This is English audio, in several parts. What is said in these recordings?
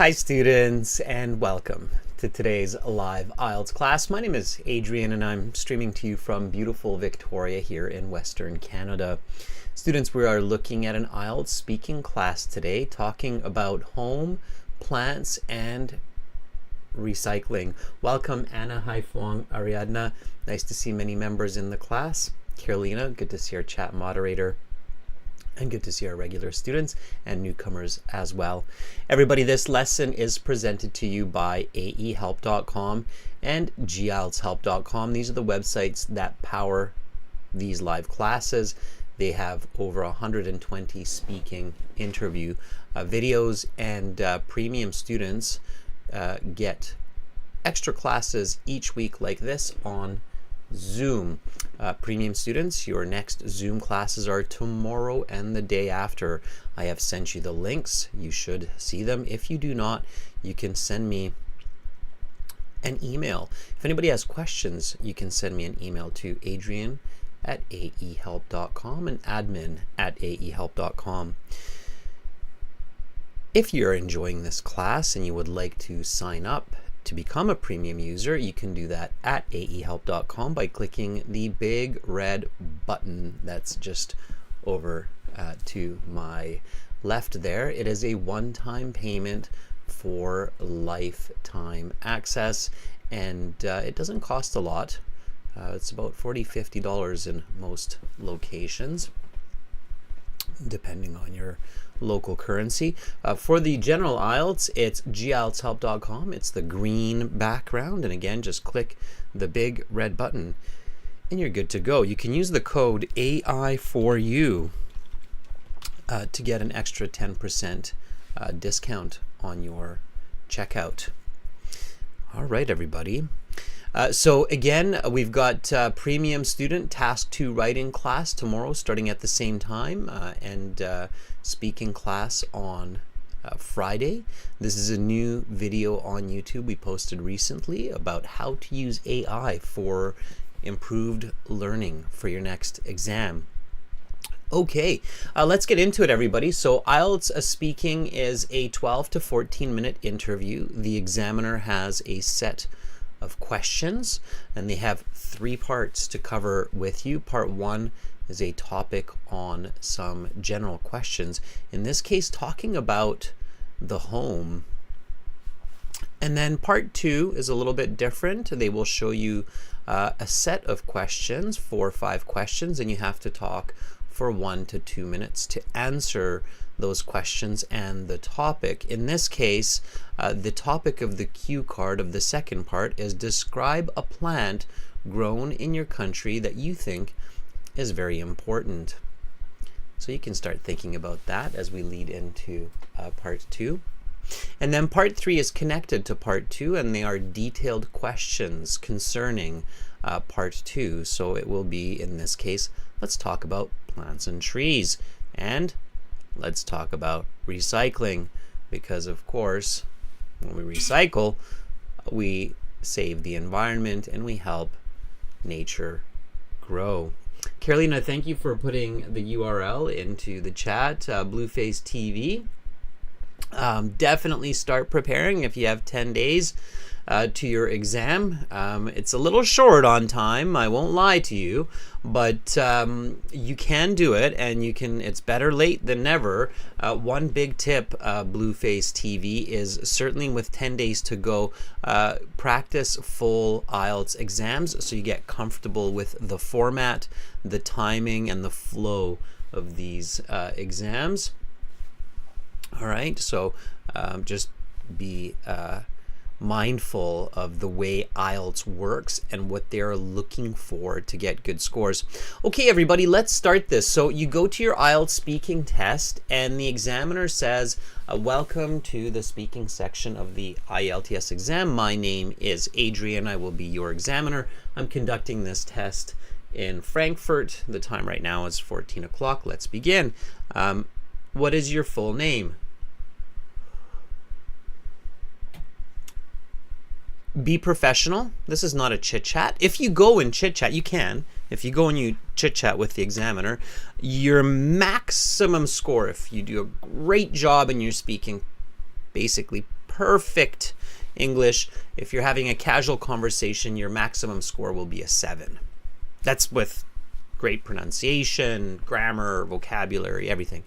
Hi students, and welcome to today's live IELTS class. My name is Adrian and I'm streaming to you from beautiful Victoria here in Western Canada. Students, we are looking at an IELTS speaking class today, talking about home, plants, and recycling. Welcome Anna, Haifuang, Ariadna. Nice to see many members in the class. Carolina, good to see our chat moderator. And good to see our regular students and newcomers as well. Everybody, this lesson is presented to you by aehelp.com and gieltshelp.com. These are the websites that power these live classes. They have over 120 speaking interview videos, and premium students get extra classes each week like this on Zoom. Premium students, your next Zoom classes are tomorrow and the day after. I have sent you the links. You should see them. If you do not, you can send me an email. If anybody has questions, you can send me an email to adrian@aehelp.com and admin@aehelp.com. If you're enjoying this class and you would like to sign up to become a premium user, you can do that at aehelp.com by clicking the big red button that's just over to my left there. It is a one-time payment for lifetime access, and it doesn't cost a lot. It's about $40–50 in most locations, depending on your local currency. For the general IELTS, it's gieltshelp.com. It's the green background, and again, just click the big red button and you're good to go. You can use the code AI4U to get an extra 10% discount on your checkout. All right, everybody. So again, we've got premium student task 2 writing class tomorrow starting at the same time, and speaking class on Friday. This is a new video on YouTube we posted recently about how to use AI for improved learning for your next exam. Okay, let's get into it, everybody. So IELTS speaking is a 12 to 14 minute interview. The examiner has a set of questions, and they have 3 parts to cover with you. Part 1 is a topic on some general questions, in this case talking about the home. And then part 2 is a little bit different. They will show you a set of questions, 4 or 5 questions, and you have to talk for 1 to 2 minutes to answer those questions and the topic. In this case, the topic of the cue card of the second part is describe a plant grown in your country that you think is very important. So you can start thinking about that as we lead into part 2. And then part 3 is connected to part 2, and they are detailed questions concerning part 2. So it will be, in this case, let's talk about plants and trees, and let's talk about recycling, because of course when we recycle, we save the environment and we help nature grow. Carolina, thank you for putting the URL into the chat. Blueface TV. Definitely start preparing if you have 10 days to your exam. It's a little short on time, I won't lie to you, but you can do it, and you can. It's better late than never. One big tip, Blueface TV, is certainly with 10 days to go, practice full IELTS exams so you get comfortable with the format, the timing, and the flow of these exams. All right, so just be mindful of the way IELTS works and what they're looking for to get good scores. Okay, everybody, let's start this. So you go to your IELTS speaking test, and the examiner says, welcome to the speaking section of the IELTS exam. My name is Adrian. I will be your examiner. I'm conducting this test in Frankfurt. The time right now is 14 o'clock. Let's begin. What is your full name? Be professional. This is not a chit chat. If you go and chit chat, you can. If you go and you chit chat with the examiner, your maximum score, if you do a great job and you're speaking basically perfect English. If you're having a casual conversation, your maximum score will be a 7. That's with great pronunciation, grammar, vocabulary, everything.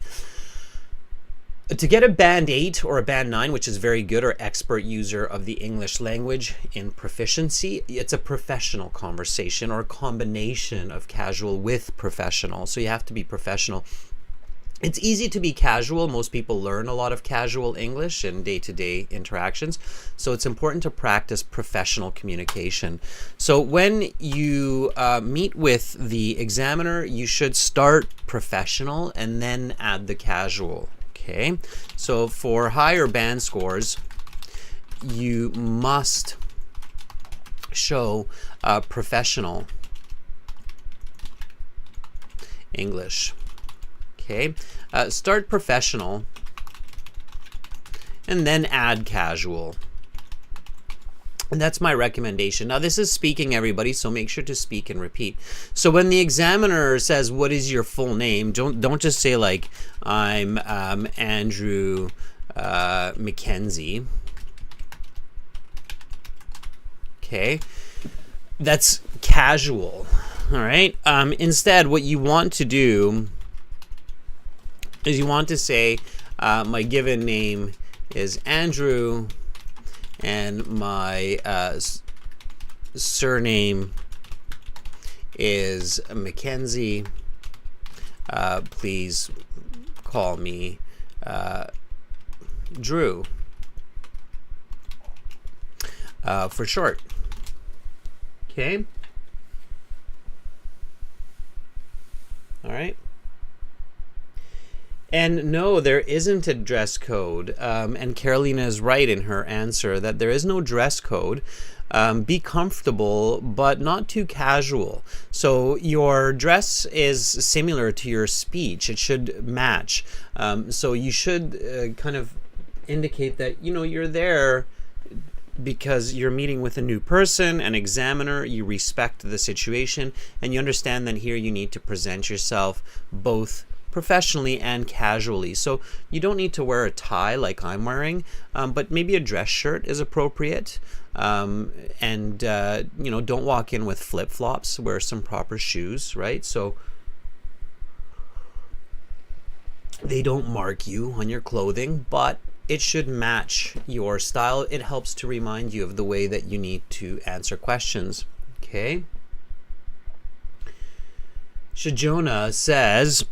To get a band 8 or a band 9, which is very good, or expert user of the English language in proficiency, it's a professional conversation or a combination of casual with professional. So you have to be professional. It's easy to be casual. Most people learn a lot of casual English in day-to-day interactions. So it's important to practice professional communication. So when you meet with the examiner, you should start professional and then add the casual. Okay, so for higher band scores, you must show professional English. Okay, start professional and then add casual. And that's my recommendation. Now, this is speaking, everybody, so make sure to speak and repeat. So when the examiner says, what is your full name? Don't just say, like, I'm Andrew Mackenzie. Okay, that's casual. All right. Instead, what you want to do is you want to say, my given name is Andrew, and my surname is Mackenzie. Please call me Drew for short. Okay. All right. And no, there isn't a dress code. And Carolina is right in her answer that there is no dress code. Be comfortable, but not too casual. So your dress is similar to your speech. It should match. So you should kind of indicate that, you know, you're there because you're meeting with a new person, an examiner, you respect the situation, and you understand that here you need to present yourself both professionally and casually. So you don't need to wear a tie like I'm wearing, but maybe a dress shirt is appropriate. And you know, don't walk in with flip-flops. Wear some proper shoes, right? So they don't mark you on your clothing, but it should match your style. It helps to remind you of the way that you need to answer questions. Okay. Shajona says,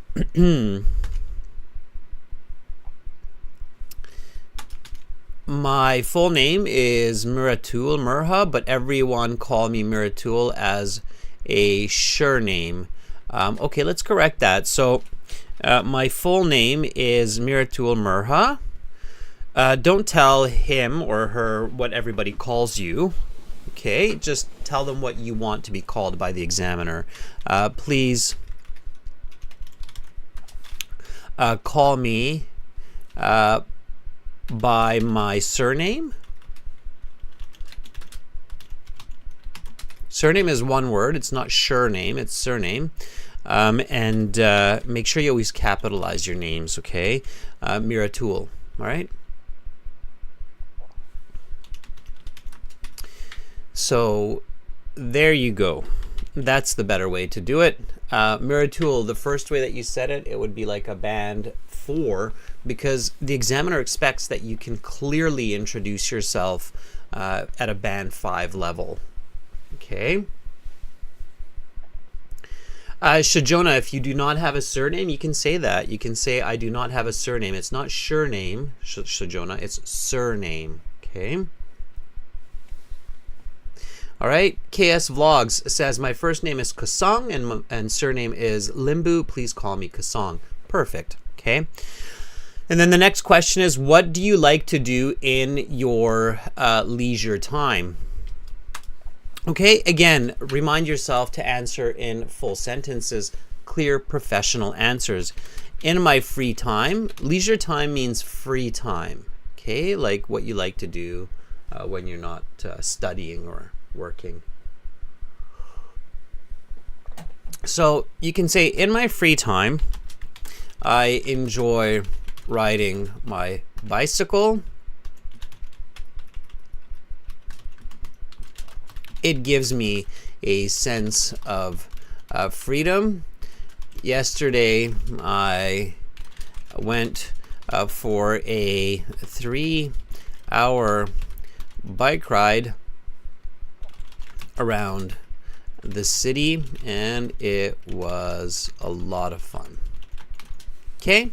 my full name is Miratul Murha, but everyone call me Miratul as a surname. Okay, let's correct that. So my full name is Miratul Murha. Don't tell him or her what everybody calls you. Okay, just tell them what you want to be called by the examiner. Please call me by my surname. Surname is one word. It's not surname, it's surname. And make sure you always capitalize your names, okay? Miratul, all right? So there you go. That's the better way to do it. Miratul, the first way that you said it, it would be like a band 4, because the examiner expects that you can clearly introduce yourself at a band 5 level. Okay. Shajona, if you do not have a surname, you can say that. You can say, I do not have a surname. It's not surname, Shajona, it's surname. Okay. All right, KS Vlogs says, my first name is Kasong and surname is Limbu. Please call me Kasong. Perfect, okay? And then the next question is, what do you like to do in your leisure time? Okay, again, remind yourself to answer in full sentences, clear professional answers. In my free time, leisure time means free time, okay? Like what you like to do when you're not studying or working. So you can say, in my free time, I enjoy riding my bicycle it gives me a sense of freedom. Yesterday, I went for a 3-hour bike ride around the city, and it was a lot of fun. Okay?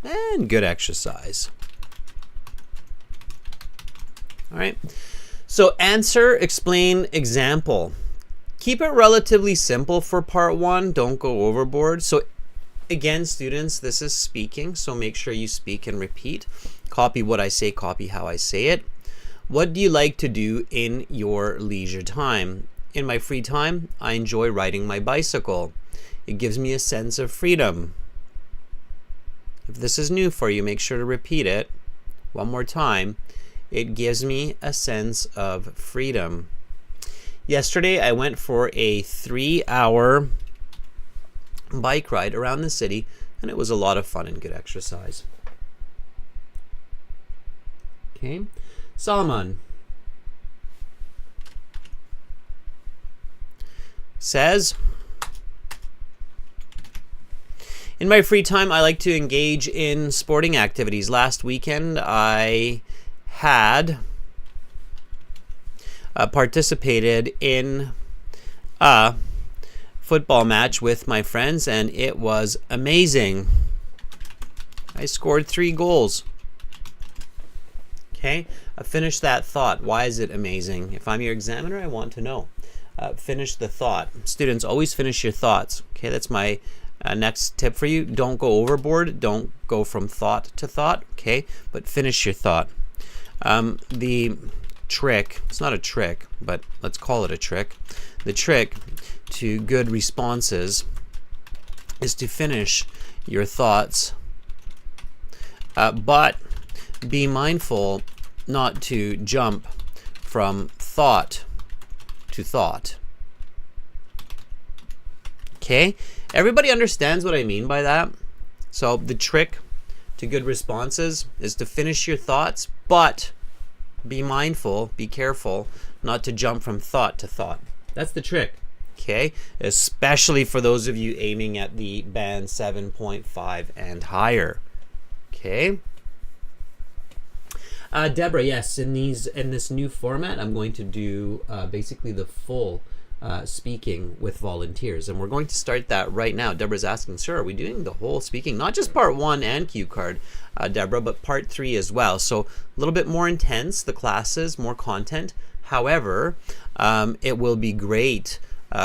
And good exercise. All right. So answer, explain, example. Keep it relatively simple for part 1. Don't go overboard. So again, students, this is speaking, so make sure you speak and repeat. Copy what I say, copy how I say it. What do you like to do in your leisure time? In my free time, I enjoy riding my bicycle. It gives me a sense of freedom. If this is new for you, make sure to repeat it one more time. It gives me a sense of freedom. Yesterday, I went for a 3-hour bike ride around the city, and it was a lot of fun and good exercise. Okay, Salman says, in my free time, I like to engage in sporting activities. Last weekend, I had participated in a football match with my friends, and it was amazing. I scored 3 goals. Okay, finish that thought. Why is it amazing? If I'm your examiner, I want to know. Finish the thought. Students, always finish your thoughts. Okay, that's my next tip for you. Don't go overboard. Don't go from thought to thought. Okay, but finish your thought. The trick, it's not a trick, but let's call it a trick. The trick to good responses is to finish your thoughts, but be mindful not to jump from thought to thought. Okay, everybody understands what I mean by that? So the trick to good responses is to finish your thoughts, but be mindful, be careful not to jump from thought to thought. That's the trick. Okay, especially for those of you aiming at the band 7.5 and higher. Okay. Deborah, yes, in this new format, I'm going to do basically the full speaking with volunteers, and we're going to start that right now. Deborah's asking, sir, are we doing the whole speaking, not just part 1 and cue card, Deborah, but part 3 as well? So a little bit more intense, the classes, more content. However, it will be great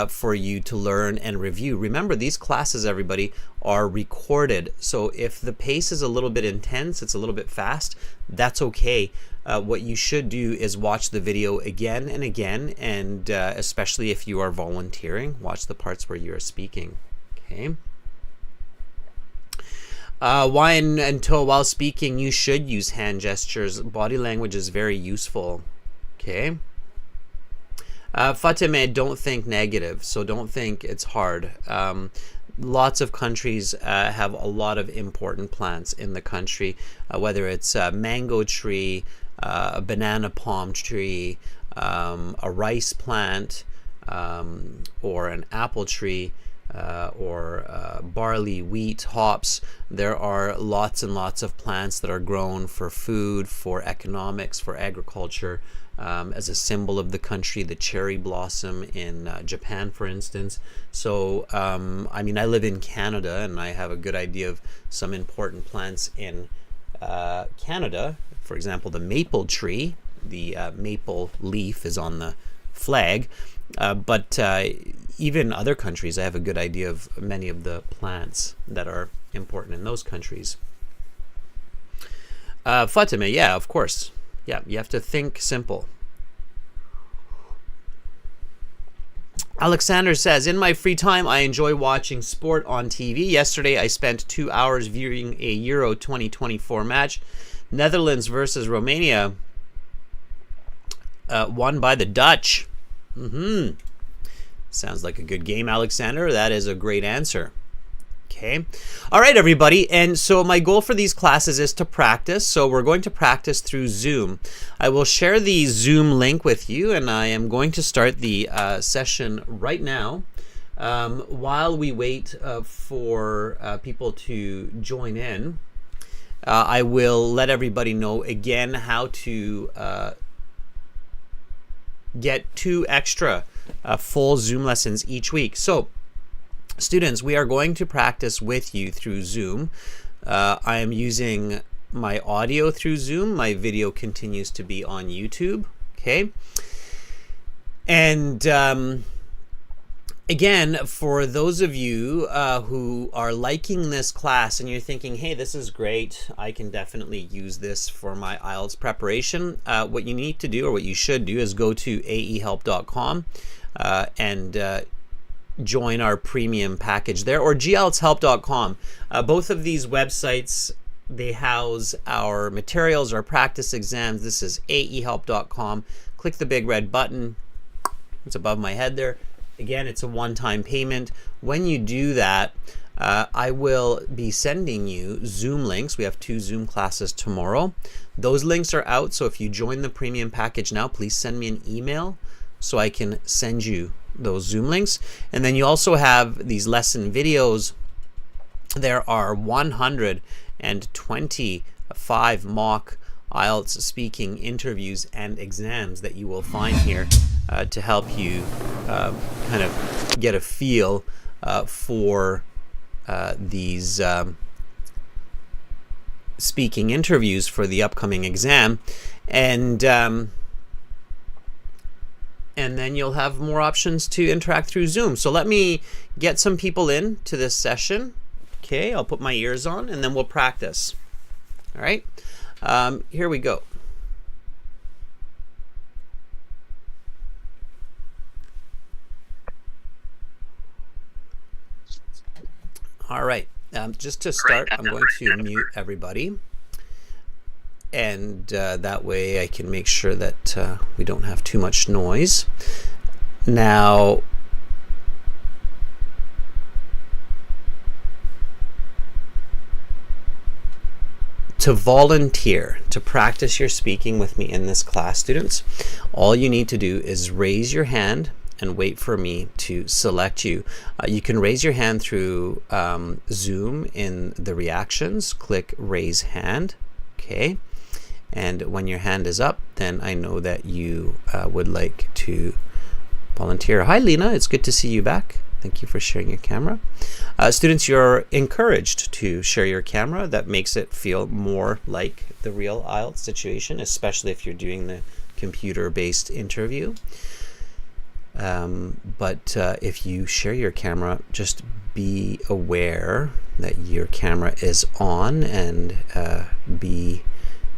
for you to learn and review. Remember, these classes, everybody, are recorded. So if the pace is a little bit intense, it's a little bit fast, that's okay. What you should do is watch the video again and again, and especially if you are volunteering, watch the parts where you're speaking. Okay. While speaking, you should use hand gestures. Body language is very useful. Okay. Fatime, don't think negative, so don't think it's hard. Lots of countries have a lot of important plants in the country, whether it's a mango tree, a banana palm tree, a rice plant, or an apple tree, or barley, wheat, hops. There are lots and lots of plants that are grown for food, for economics, for agriculture, as a symbol of the country. The cherry blossom in Japan, for instance. So, I mean, I live in Canada, and I have a good idea of some important plants in Canada. For example, the maple tree. The maple leaf is on the flag. But even other countries, I have a good idea of many of the plants that are important in those countries. Fatima, yeah, of course. Yeah, you have to think simple. Alexander says, in my free time, I enjoy watching sport on TV. Yesterday, I spent 2 hours viewing a Euro 2024 match. Netherlands versus Romania, won by the Dutch. Sounds like a good game, Alexander. That is a great answer. Okay. All right, everybody. And so my goal for these classes is to practice. So we're going to practice through Zoom. I will share the Zoom link with you, and I am going to start the session right now. While we wait for people to join in, I will let everybody know again how to get 2 extra full Zoom lessons each week. So students, we are going to practice with you through Zoom. I am using my audio through Zoom. My video continues to be on YouTube. Okay. And again, for those of you who are liking this class and you're thinking, hey, this is great, I can definitely use this for my IELTS preparation, what you need to do, or what you should do, is go to aehelp.com and join our premium package there, or gltshelp.com. Both of these websites, they house our materials, our practice exams. This is aehelp.com. Click the big red button. It's above my head there. Again, it's a one-time payment. When you do that, I will be sending you Zoom links. We have 2 Zoom classes tomorrow. Those links are out, so if you join the premium package now, please send me an email so I can send you those Zoom links. And then you also have these lesson videos. There are 125 mock IELTS speaking interviews and exams that you will find here to help you kind of get a feel for these speaking interviews for the upcoming exam. And then you'll have more options to interact through Zoom. So let me get some people in to this session. Okay, I'll put my ears on and then we'll practice. All right, here we go. All right, just to start, I'm going to mute everybody. And that way I can make sure that we don't have too much noise. Now, to volunteer to practice your speaking with me in this class, students, all you need to do is raise your hand and wait for me to select you. You can raise your hand through Zoom in the reactions. Click raise hand. Okay. And when your hand is up, then I know that you would like to volunteer. Hi, Lena. It's good to see you back. Thank you for sharing your camera. Students, you're encouraged to share your camera. That makes it feel more like the real IELTS situation, especially if you're doing the computer-based interview. But if you share your camera, just be aware that your camera is on and be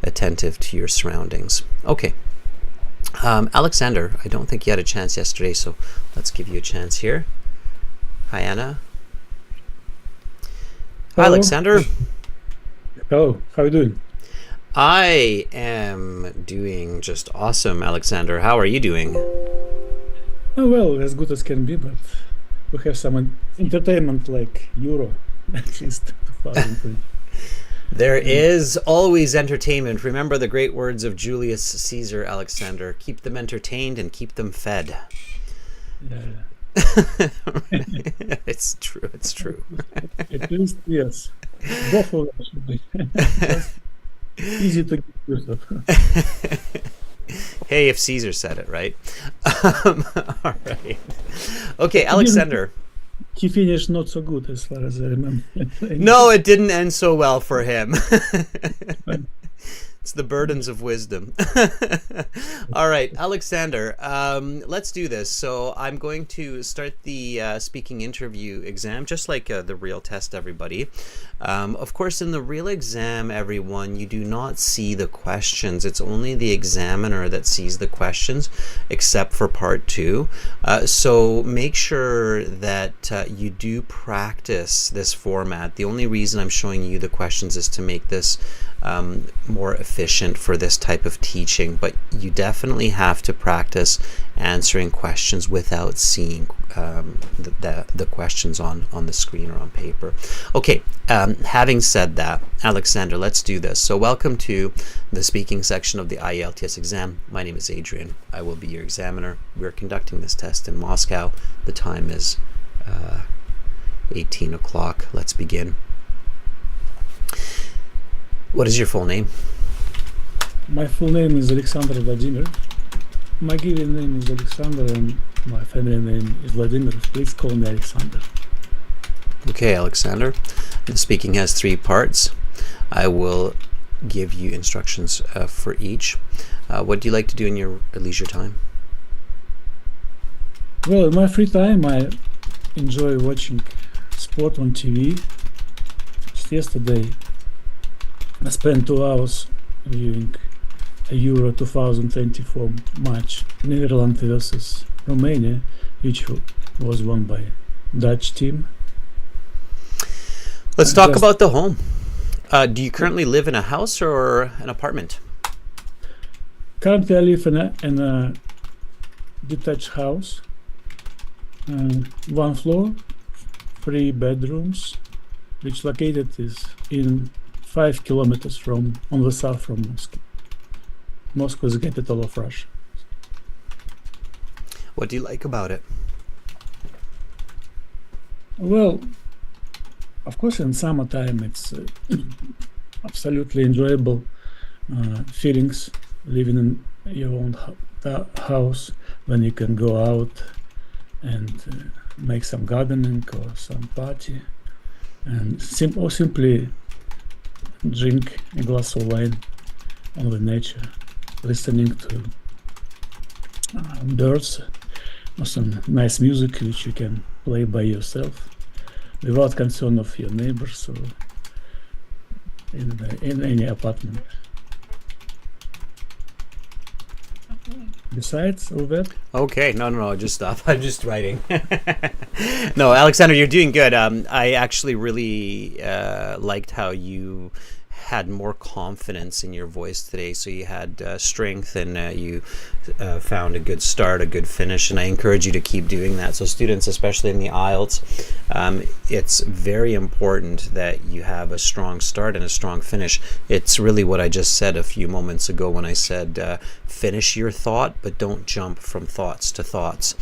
attentive to your surroundings. Okay. Alexander, I don't think you had a chance yesterday, so let's give you a chance here. Hi, Anna. Hi, Alexander. Hello, how are you doing? I am doing just awesome, Alexander. How are you doing? Oh, well, as good as can be, but we have some entertainment like Euro, at least 2020. There is always entertainment. Remember the great words of Julius Caesar, Alexander. Keep them entertained and keep them fed. Yeah. It's true. It's true. At least, yes. Both of them should be. Easy to get rid of. Hey, if Caesar said it, right? All right. Okay, Alexander. He finished not so good as far as I remember. No, it didn't end so well for him. It's the burdens of wisdom. All right, Alexander, let's do this. So I'm going to start the speaking interview exam, just like the real test, everybody. Of course, in the real exam, everyone, you do not see the questions. It's only the examiner that sees the questions, except for part 2. So make sure that you do practice this format. The only reason I'm showing you the questions is to make this more efficient for this type of teaching, but you definitely have to practice answering questions without seeing the questions on the screen or on paper. Okay, having said that, Alexander, let's do this. So welcome to the speaking section of the IELTS exam. My name is Adrian. I will be your examiner. We're conducting this test in Moscow. The time is 18 o'clock. Let's begin. What is your full name? My full name is Alexander Vladimir. My given name is Alexander and my family name is Vladimir. Please call me Alexander. Okay, Alexander. The speaking has 3 parts. I will give you instructions for each. What do you like to do in your leisure time? Well, in my free time, I enjoy watching sport on TV. Just yesterday, I spent 2 hours viewing a Euro 2024 match, Netherlands versus Romania, which was won by Dutch team. Let's talk about the home. Do you currently live in a house or an apartment? Currently, I live in a detached house, 1 floor, 3 bedrooms, which located is in 5 kilometers on the south from Moscow. Moscow is the capital of Russia. What do you like about it? Well, of course, in summertime it's absolutely enjoyable feelings living in your own house when you can go out and make some gardening or some party and simply drink a glass of wine on the nature, listening to birds or some nice music which you can play by yourself without concern of your neighbors or in any apartment. Besides all that, okay, no, just stop. I'm just writing. No, Alexander, you're doing good. I actually really liked how you had more confidence in your voice today. So you had strength and you found a good start, a good finish, and I encourage you to keep doing that. So students, especially in the IELTS, it's very important that you have a strong start and a strong finish. It's really what I just said a few moments ago when I said finish your thought, but don't jump from thoughts to thoughts.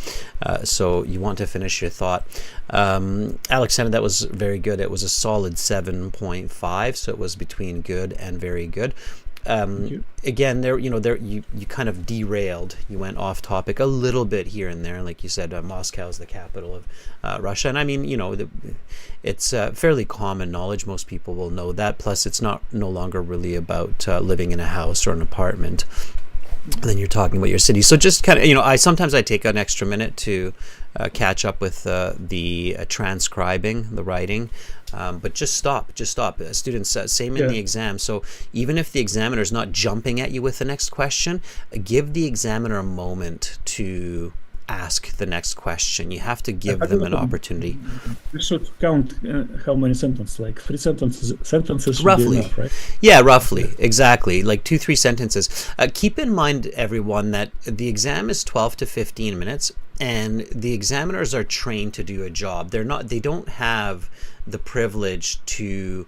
So you want to finish your thought. Alexander, that was very good. It was a solid 7.5, so it was between good and very good. Again, you kind of derailed. You went off topic a little bit here and there. Like you said, Moscow is the capital of Russia, and I mean, it's fairly common knowledge. Most people will know that. Plus, it's no longer really about living in a house or an apartment. And then you're talking about your city. So just kind of, sometimes I take an extra minute to catch up with the transcribing, the writing. But just stop. Students, same in the exam. So even if the examiner is not jumping at you with the next question, give the examiner a moment to ask the next question. You have to give them an opportunity. You should count how many sentences, like 3 sentences should roughly be enough, right? Yeah, roughly, exactly, like 2-3 sentences. Keep in mind, everyone, that the exam is 12 to 15 minutes, and the examiners are trained to do a job. They don't have the privilege to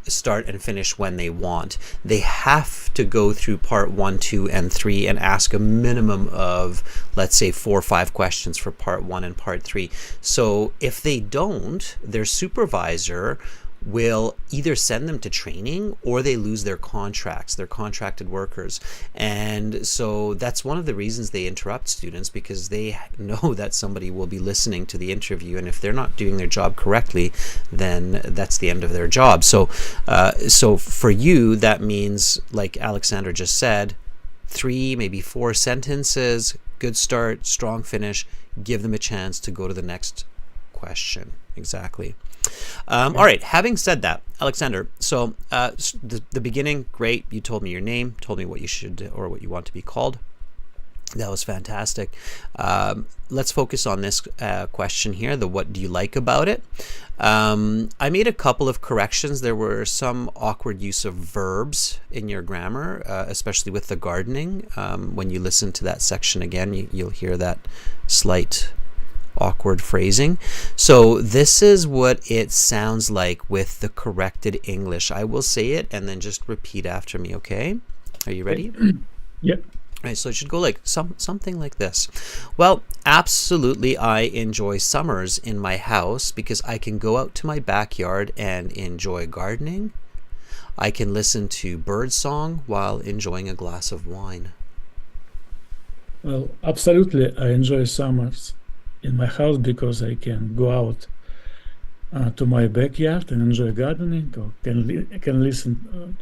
start and finish when they want. They have to go through part 1, 2, and 3 and ask a minimum of, let's say, 4 or 5 questions for part 1 and part 3. So if they don't, their supervisor will either send them to training or they lose their contracts, their contracted workers. And so that's one of the reasons they interrupt students, because they know that somebody will be listening to the interview, and if they're not doing their job correctly, then that's the end of their job. So so for you, that means, like Alexander just said, 3, maybe 4 sentences, good start, strong finish, give them a chance to go to the next question. Exactly. All right, having said that, Alexander, so the beginning, great. You told me your name, told me what you should or what you want to be called. That was fantastic. Let's focus on this question here, the what do you like about it? I made a couple of corrections. There were some awkward use of verbs in your grammar, especially with the gardening. When you listen to that section again, you'll hear that slight awkward phrasing. So this is what it sounds like with the corrected English. I will say it and then just repeat after me, okay? Are you ready? Yep. Right, so it should go like something like this. Well, absolutely, I enjoy summers in my house because I can go out to my backyard and enjoy gardening. I can listen to birdsong while enjoying a glass of wine. Well, absolutely, I enjoy summers in my house because I can go out to my backyard and enjoy gardening, or can listen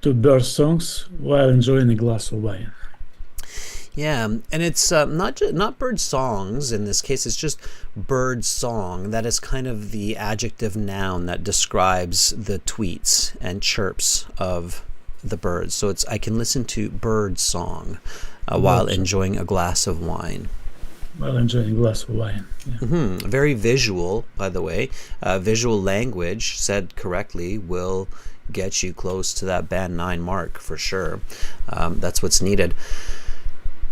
to bird songs while enjoying a glass of wine. Yeah, and it's not bird songs in this case. It's just bird song. That is kind of the adjective noun that describes the tweets and chirps of the birds. So it's I can listen to bird song while enjoying a glass of wine. While enjoying a glass of wine. Yeah. Very visual, by the way. Visual language, said correctly, will get you close to that band 9 mark for sure. That's what's needed.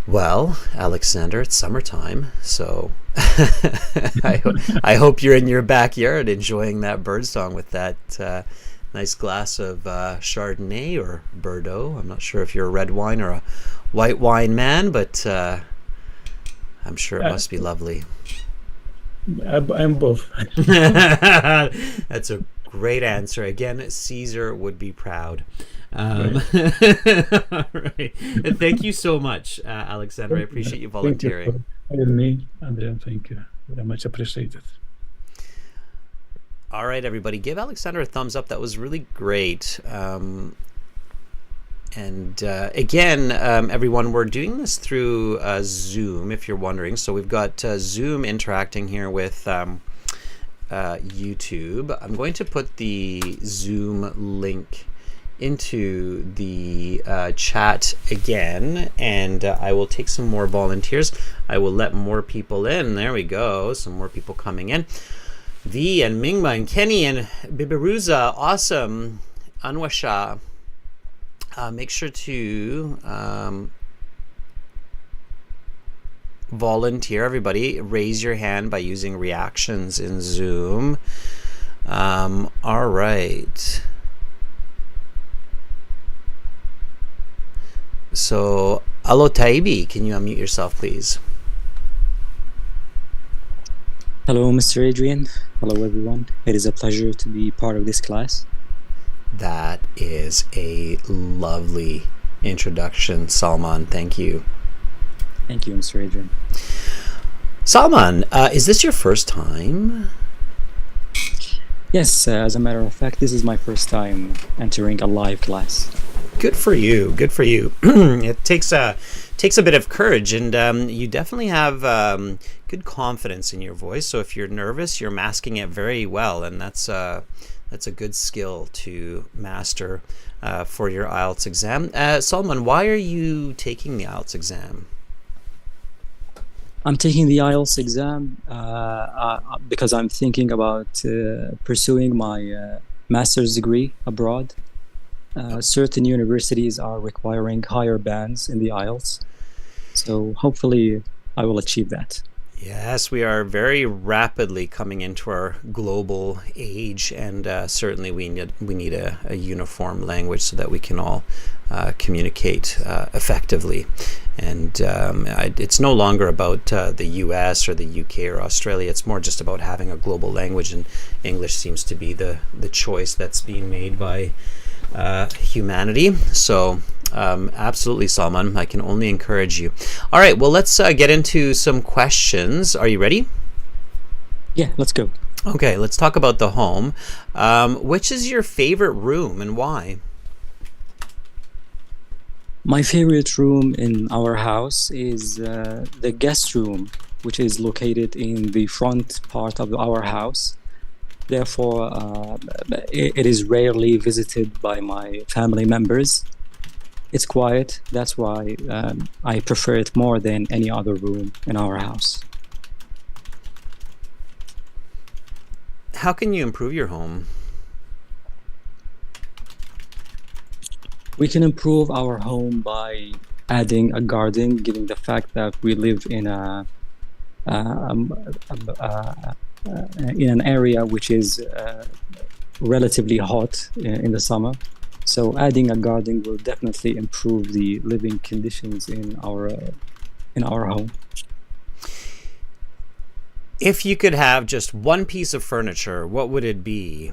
Well, Alexander, it's summertime, so I hope you're in your backyard enjoying that birdsong with that nice glass of Chardonnay or Bordeaux. I'm not sure if you're a red wine or a white wine man, but I'm sure it must be lovely. I'm both. That's a great answer. Again, Caesar would be proud. Right. Thank you so much, Alexander. I appreciate you volunteering. Thank you for having me, Andrea. Thank you. Very much appreciated. All right, everybody. Give Alexander a thumbs up. That was really great. And again, everyone, we're doing this through Zoom, if you're wondering. So we've got Zoom interacting here with YouTube. I'm going to put the Zoom link into the chat again, and I will take some more volunteers. I will let more people in. There we go. Some more people coming in. V and Mingma and Kenny and Bibiruza. Awesome. Anwasha. Make sure to volunteer, everybody. Raise your hand by using reactions in Zoom. All right. So, Alo Taibi, can you unmute yourself, please? Hello, Mr. Adrian. Hello, everyone. It is a pleasure to be part of this class. That is a lovely introduction, Salman. Thank you. Thank you, Mr. Adrian. Salman, is this your first time? Yes, as a matter of fact, this is my first time entering a live class. Good for you. Good for you. It takes a bit of courage, and you definitely have good confidence in your voice. So if you're nervous, you're masking it very well, and that's a good skill to master for your IELTS exam. Salman, why are you taking the IELTS exam? I'm taking the IELTS exam because I'm thinking about pursuing my master's degree abroad. Certain universities are requiring higher bands in the IELTS, so hopefully I will achieve that. Yes, we are very rapidly coming into our global age, and certainly we need a uniform language so that we can all communicate effectively. And it's no longer about the US or the UK or Australia. It's more just about having a global language, and English seems to be the choice that's being made by humanity. So absolutely, Salman, I can only encourage you. All right, well, let's get into some questions. Are you ready? Yeah, let's go. Okay, let's talk about the home. Which is your favorite room and why? My favorite room in our house is the guest room, which is located in the front part of our house. Therefore, it is rarely visited by my family members. It's quiet. That's why I prefer it more than any other room in our house. How can you improve your home? We can improve our home by adding a garden, given the fact that we live in in an area which is relatively hot in the summer. So adding a garden will definitely improve the living conditions in our home. If you could have just one piece of furniture, what would it be?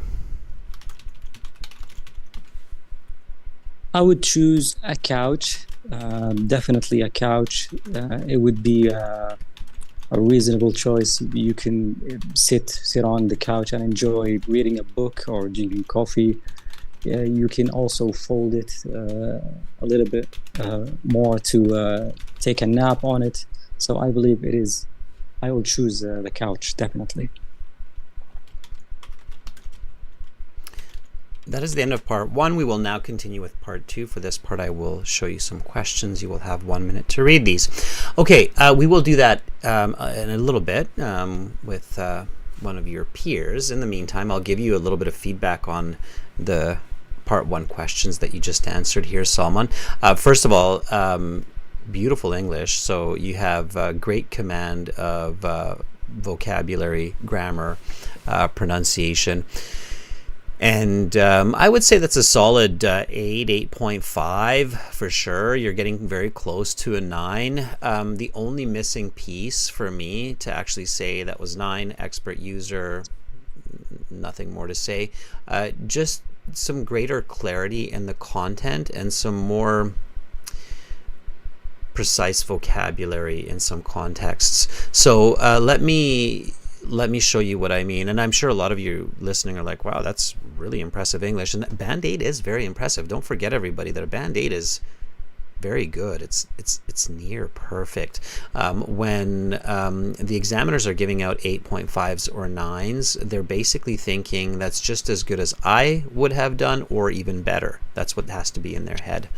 I would choose a couch, definitely a couch. It would be a reasonable choice. You can sit on the couch and enjoy reading a book or drinking coffee. You can also fold it a little bit more to take a nap on it. So I believe it is. I will choose the couch, definitely. That is the end of part 1. We will now continue with part 2. For this part, I will show you some questions. You will have 1 minute to read these. Okay, we will do that in a little bit with one of your peers. In the meantime, I'll give you a little bit of feedback on the part 1 questions that you just answered here, Salman. First of all, beautiful English. So you have great command of vocabulary, grammar, pronunciation. And I would say that's a solid 8.5 for sure. You're getting very close to a 9. The only missing piece for me to actually say that was 9, expert user, nothing more to say. Just some greater clarity in the content and some more precise vocabulary in some contexts. So let me show you what I mean. And I'm sure a lot of you listening are like, wow, that's really impressive English. And that Band-Aid is very impressive. Don't forget, everybody, that a Band-Aid is very good. It's near perfect. When the examiners are giving out 8.5s or 9s, they're basically thinking that's just as good as I would have done or even better. That's what has to be in their head.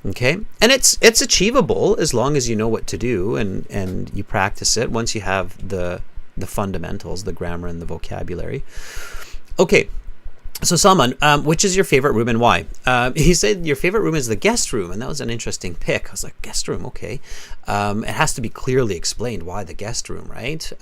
Okay, and it's achievable as long as you know what to do and you practice it. Once you have the fundamentals, the grammar and the vocabulary. Okay, so Salman, which is your favorite room and why? He said your favorite room is the guest room, and that was an interesting pick. I was like, guest room, okay. It has to be clearly explained why the guest room, right?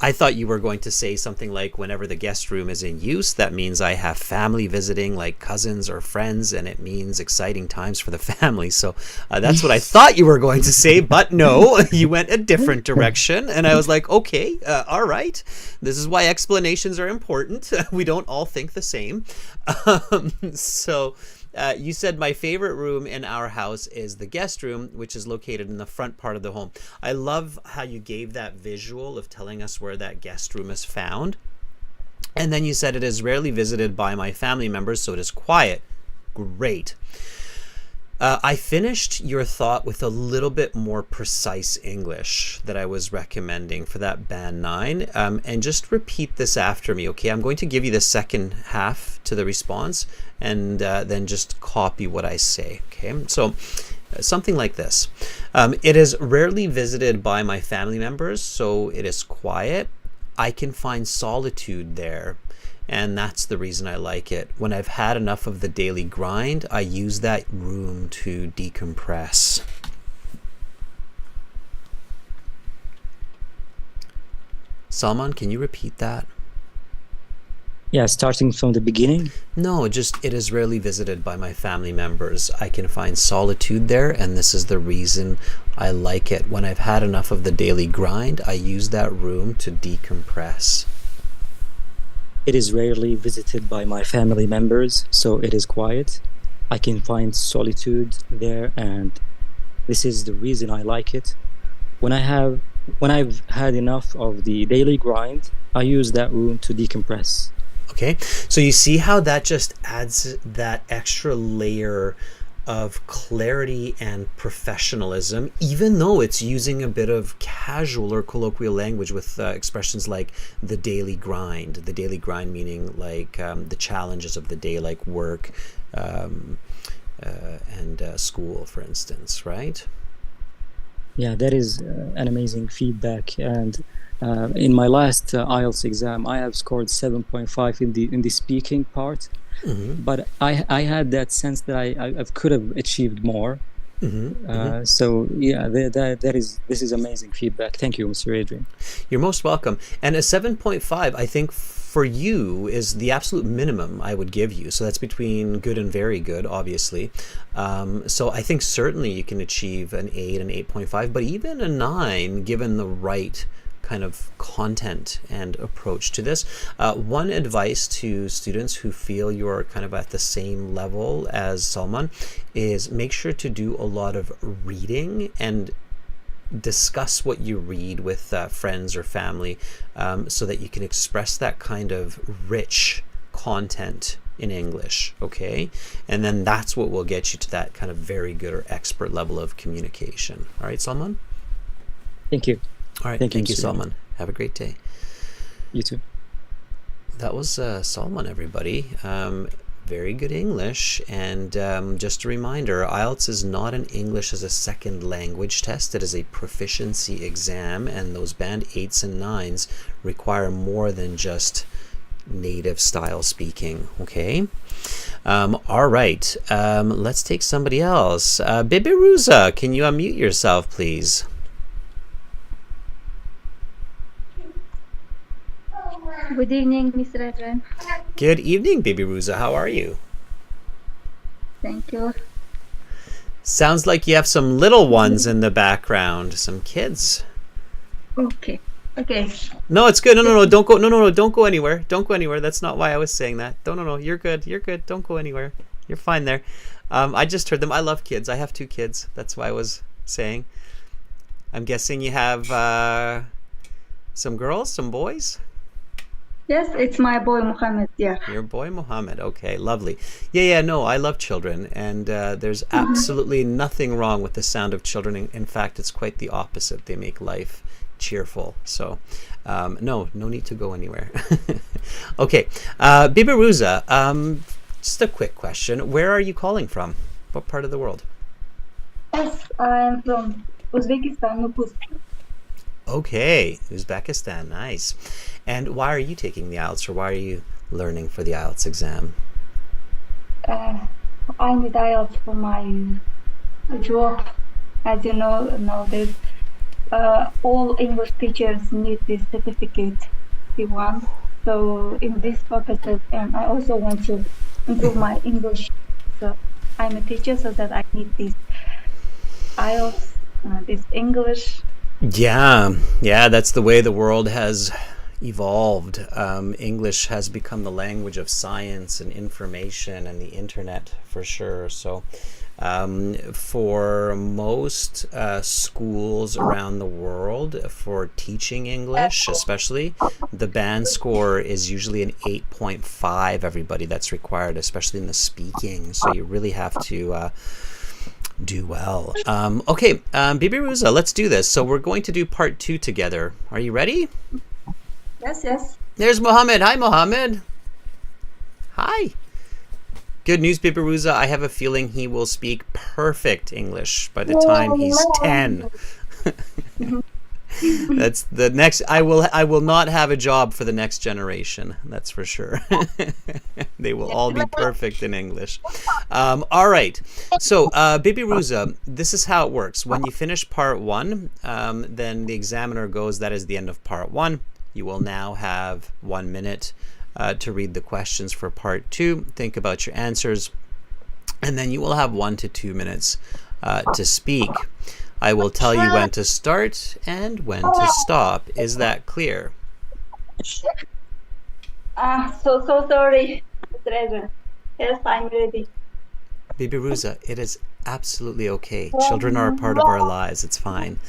I thought you were going to say something like, whenever the guest room is in use, that means I have family visiting, like cousins or friends, and it means exciting times for the family. So that's what I thought you were going to say, but no, you went a different direction. And I was like, okay, all right. This is why explanations are important. We don't all think the same. So you said my favorite room in our house is the guest room, which is located in the front part of the home. I love how you gave that visual of telling us where that guest room is found. And then you said it is rarely visited by my family members, so it is quiet. Great. I finished your thought with a little bit more precise English that I was recommending for that Band 9. And just repeat this after me, okay? I'm going to give you the second half to the response and then just copy what I say, okay? So something like this. It is rarely visited by my family members, so it is quiet. I can find solitude there. And that's the reason I like it. When I've had enough of the daily grind, I use that room to decompress. Salman, can you repeat that? Yeah, starting from the beginning. No, just it is rarely visited by my family members. I can find solitude there, and this is the reason I like it. When I've had enough of the daily grind, I use that room to decompress. It is rarely visited by my family members, so it is quiet. I can find solitude there, and this is the reason I like it. When I've had enough of the daily grind, I use that room to decompress. Okay, so you see how that just adds that extra layer of clarity and professionalism, even though it's using a bit of casual or colloquial language with expressions like the daily grind meaning like the challenges of the day, like work, school, for instance, right? Yeah, that is an amazing feedback. And in my last IELTS exam, I have scored 7.5 in the speaking part. But I had that sense that I could have achieved more. So yeah, this is amazing feedback. Thank you, Mr. Adrian. You're most welcome. And a 7.5, I think, for you is the absolute minimum I would give you. So that's between good and very good, obviously. So I think certainly you can achieve an 8, an 8.5, but even a 9, given the right kind of content and approach to this. One advice to students who feel you're kind of at the same level as Salman is make sure to do a lot of reading and discuss what you read with friends or family, so that you can express that kind of rich content in English, okay? And then that's what will get you to that kind of very good or expert level of communication. All right, Salman? Thank you. All right, Thank you, thank you, Mr. Salman. Have a great day. You too. That was Salman, everybody. Very good English. And just a reminder, IELTS is not an English as a second language test. It is a proficiency exam, and those band 8s and 9s require more than just native style speaking, okay? All right, let's take somebody else. Bibi Ruza, can you unmute yourself, please? Good evening, Mr. Adrian. Good evening, Bibi Ruza. How are you? Thank you. Sounds like you have some little ones in the background, some kids. Okay. No, it's good. No, don't go. No, don't go anywhere. Don't go anywhere. That's not why I was saying that. No, you're good. You're good. Don't go anywhere. You're fine there. I just heard them. I love kids. I have 2 kids. That's why I was saying. I'm guessing you have some girls, some boys? Yes, it's my boy Muhammad. Yeah. Your boy Mohammed. Okay, lovely. Yeah, no, I love children, and there's absolutely nothing wrong with the sound of children. In fact, it's quite the opposite. They make life cheerful. So, no need to go anywhere. Okay, Bibi Ruza, just a quick question. Where are you calling from? What part of the world? Yes, I'm from Uzbekistan, Nupus. Okay, Uzbekistan, nice. And why are you taking the IELTS, or why are you learning for the IELTS exam? I need IELTS for my job. As you know, nowadays, all English teachers need this certificate, C1. So in this purposes, and I also want to improve my English. So I'm a teacher, so that I need this IELTS, this English. Yeah, that's the way the world has evolved. English has become the language of science and information and the internet, for sure. So for most schools around the world, for teaching English especially, the band score is usually an 8.5, everybody. That's required, especially in the speaking. So you really have to do well. Okay, Bibi Ruza, let's do this. So we're going to do part 2 together. Are you ready? Yes. There's Mohammed. Hi, Mohammed. Hi. Good news, Bibi Ruza. I have a feeling he will speak perfect English by the time he's 10. That's the next. I will not have a job for the next generation. That's for sure. They will all be perfect in English. All right. So, Bibi Ruza, this is how it works. When you finish part 1, then the examiner goes, that is the end of part 1. You will now have 1 minute to read the questions for part 2. Think about your answers, and then you will have 1 to 2 minutes to speak. I will tell you when to start and when to stop. Is that clear? So sorry, Mr. Yes, I'm ready. Bibi Ruza, it is absolutely okay. Children are a part of our lives. It's fine.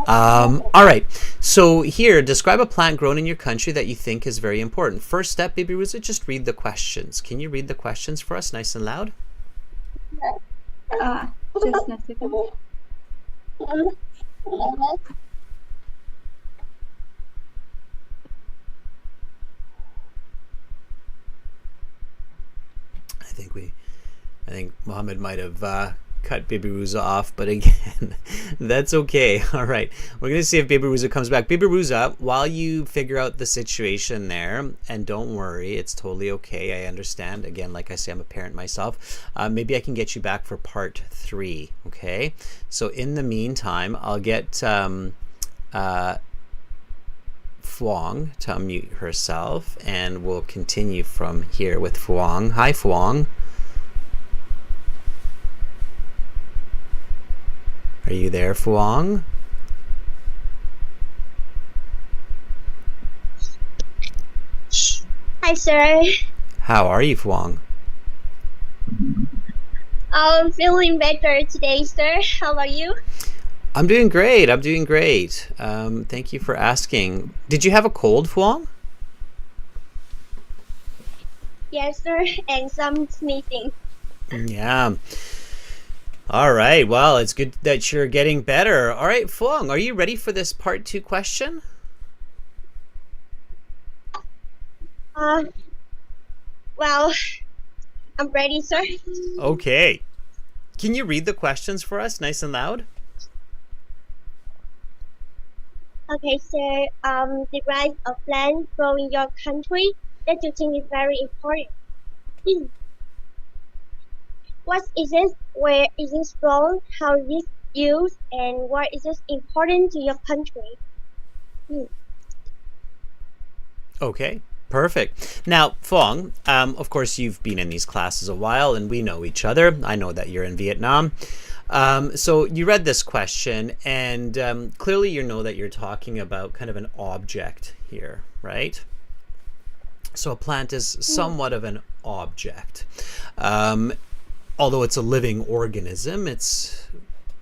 All right. So here, describe a plant grown in your country that you think is very important. First step, Bibi Ruza, just read the questions. Can you read the questions for us nice and loud? Just a second. I think we I think Mohammed might have cut Baby Ruza off, but again, that's okay. All right, we're going to see if Baby Ruza comes back. Baby Ruza, while you figure out the situation there, and don't worry, it's totally okay. I understand. Again, like I say, I'm a parent myself. Maybe I can get you back for part 3, okay? So in the meantime, I'll get Fuang to unmute herself, and we'll continue from here with Fuang. Hi, Fuang. Are you there, Fuang? Hi, sir. How are you, Fuang? I'm feeling better today, sir. How about you? I'm doing great. I'm doing great. Thank you for asking. Did you have a cold, Fuang? Yes, sir. And some sneezing. Yeah. All right. Well, it's good that you're getting better. All right, Fuang, are you ready for this part 2 question? Well, I'm ready, sir. Okay. Can you read the questions for us nice and loud? Okay, sir. The rise of plants grow in your country that you think is very important. What is it? Where is it grown? How is it used? And why is it important to your country? Okay, perfect. Now, Fuang, of course, you've been in these classes a while and we know each other. I know that you're in Vietnam. So you read this question and clearly you know that you're talking about kind of an object here, right? So a plant is somewhat of an object. Although it's a living organism, it's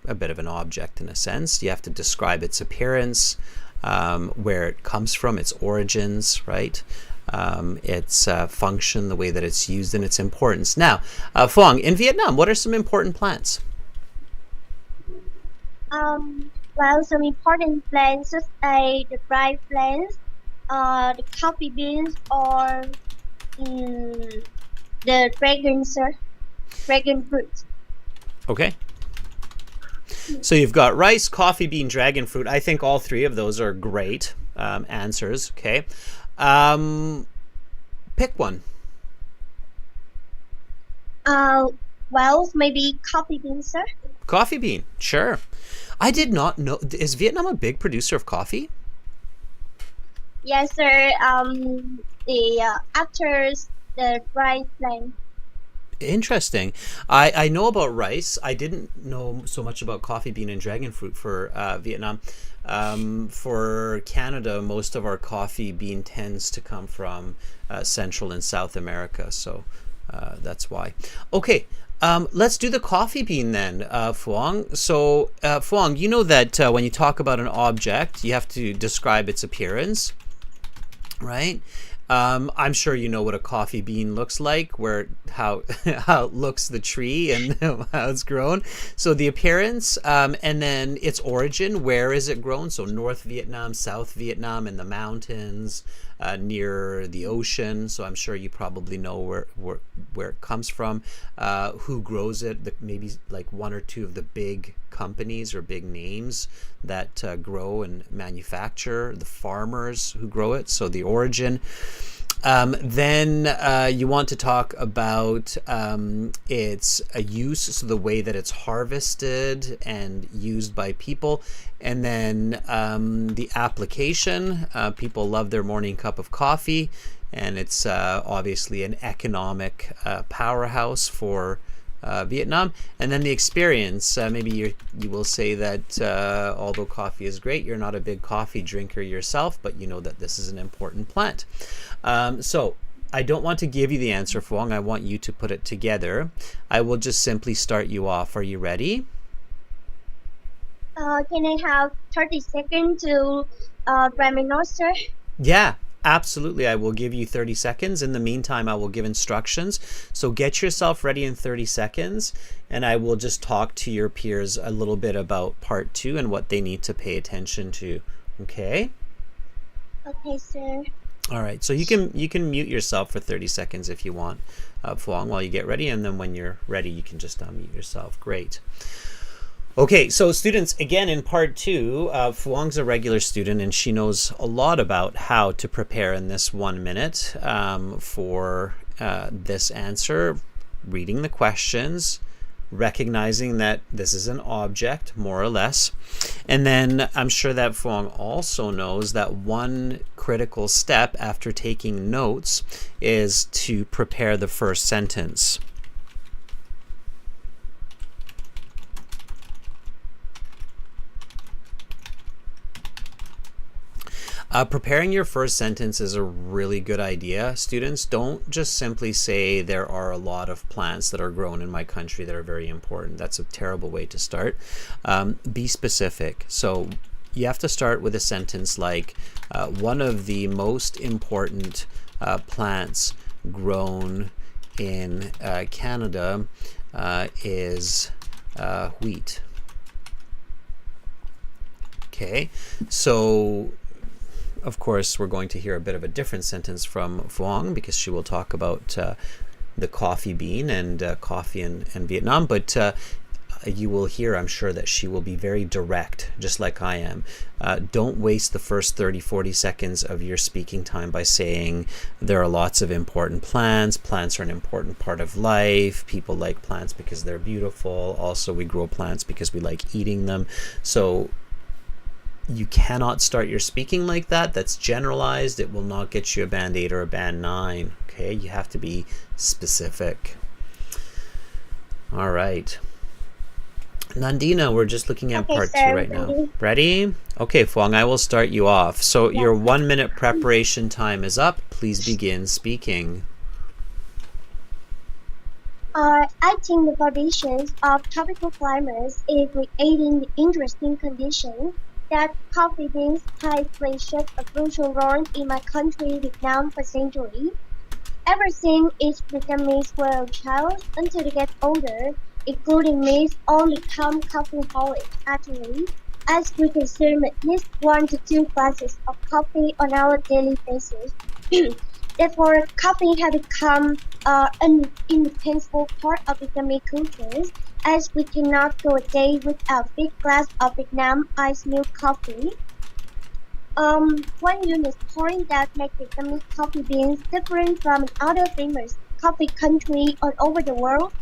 a bit of an object in a sense. You have to describe its appearance, where it comes from, its origins, right? Its function, the way that it's used, and its importance. Now, Fuang, in Vietnam, what are some important plants? Well, some important plants such as the rice plants, the coffee beans, or the dragon, sir. Dragon fruit. Okay. So you've got rice, coffee bean, dragon fruit. I think all 3 of those are great answers. Okay. Pick one. Well, maybe coffee beans, sir. Coffee bean. Sure. I did not know. Is Vietnam a big producer of coffee? Yes, sir. After the rice plant. Interesting. I know about rice. I didn't know so much about coffee bean and dragon fruit for Vietnam. For Canada, most of our coffee bean tends to come from Central and South America, so that's why. Okay, let's do the coffee bean then, Fuang. So, Fuang, you know that when you talk about an object, you have to describe its appearance, right? I'm sure you know what a coffee bean looks like, how it looks, the tree, and how it's grown. So the appearance, and then its origin. Where is it grown? So North Vietnam, South Vietnam, in the mountains, near the ocean. So I'm sure you probably know where it comes from. Who grows it? Maybe like 1 or 2 of the big companies or big names that grow and manufacture, the farmers who grow it. So the origin. Then you want to talk about its use, so the way that it's harvested and used by people, and then the application. People love their morning cup of coffee, and it's obviously an economic powerhouse for Vietnam. And then the experience, maybe you will say that although coffee is great, you're not a big coffee drinker yourself, but you know that this is an important plant. So I don't want to give you the answer, Fuang. I want you to put it together. I will just simply start you off. Are you ready? Can I have 30 seconds to write my notes, sir? Yeah. Absolutely, I will give you 30 seconds. In the meantime, I will give instructions. So get yourself ready in 30 seconds, and I will just talk to your peers a little bit about part 2 and what they need to pay attention to. Okay? Okay, sir. All right, so you can mute yourself for 30 seconds if you want, Fuang, while you get ready, and then when you're ready, you can just unmute yourself. Great. Okay, so students, again in part 2, Fuang's a regular student and she knows a lot about how to prepare in this 1 minute for this answer, reading the questions, recognizing that this is an object, more or less. And then I'm sure that Fuang also knows that one critical step after taking notes is to prepare the first sentence. Preparing your first sentence is a really good idea. Students, don't just simply say there are a lot of plants that are grown in my country that are very important. That's a terrible way to start. Be specific. So you have to start with a sentence like, one of the most important plants grown in Canada is wheat. Okay, so of course, we're going to hear a bit of a different sentence from Vuong because she will talk about the coffee bean and coffee in Vietnam. But you will hear, I'm sure, that she will be very direct, just like I am. Don't waste the first 30-40 seconds of your speaking time by saying there are lots of important plants. Plants are an important part of life. People like plants because they're beautiful. Also, we grow plants because we like eating them. So you cannot start your speaking like that. That's generalized. It will not get you a band 8 or a band 9. Okay, you have to be specific. All right. Nandina, we're just looking at part 2 right now. Ready? Okay, Fuang, I will start you off. So your 1 minute preparation time is up. Please begin speaking. I think the conditions of tropical climates is creating the interesting condition that coffee beans have played such a crucial role in my country, Vietnam, for centuries. Ever since its Vietnamese were a child until they get older, including me, all become coffeeholics actually, as we consume at least 1 to 2 glasses of coffee on our daily basis. Therefore, coffee has become an indispensable part of Vietnamese culture, as we cannot go a day without a big glass of Vietnam iced milk coffee. One unique point that makes Vietnamese coffee beans different from other famous coffee countries all over the world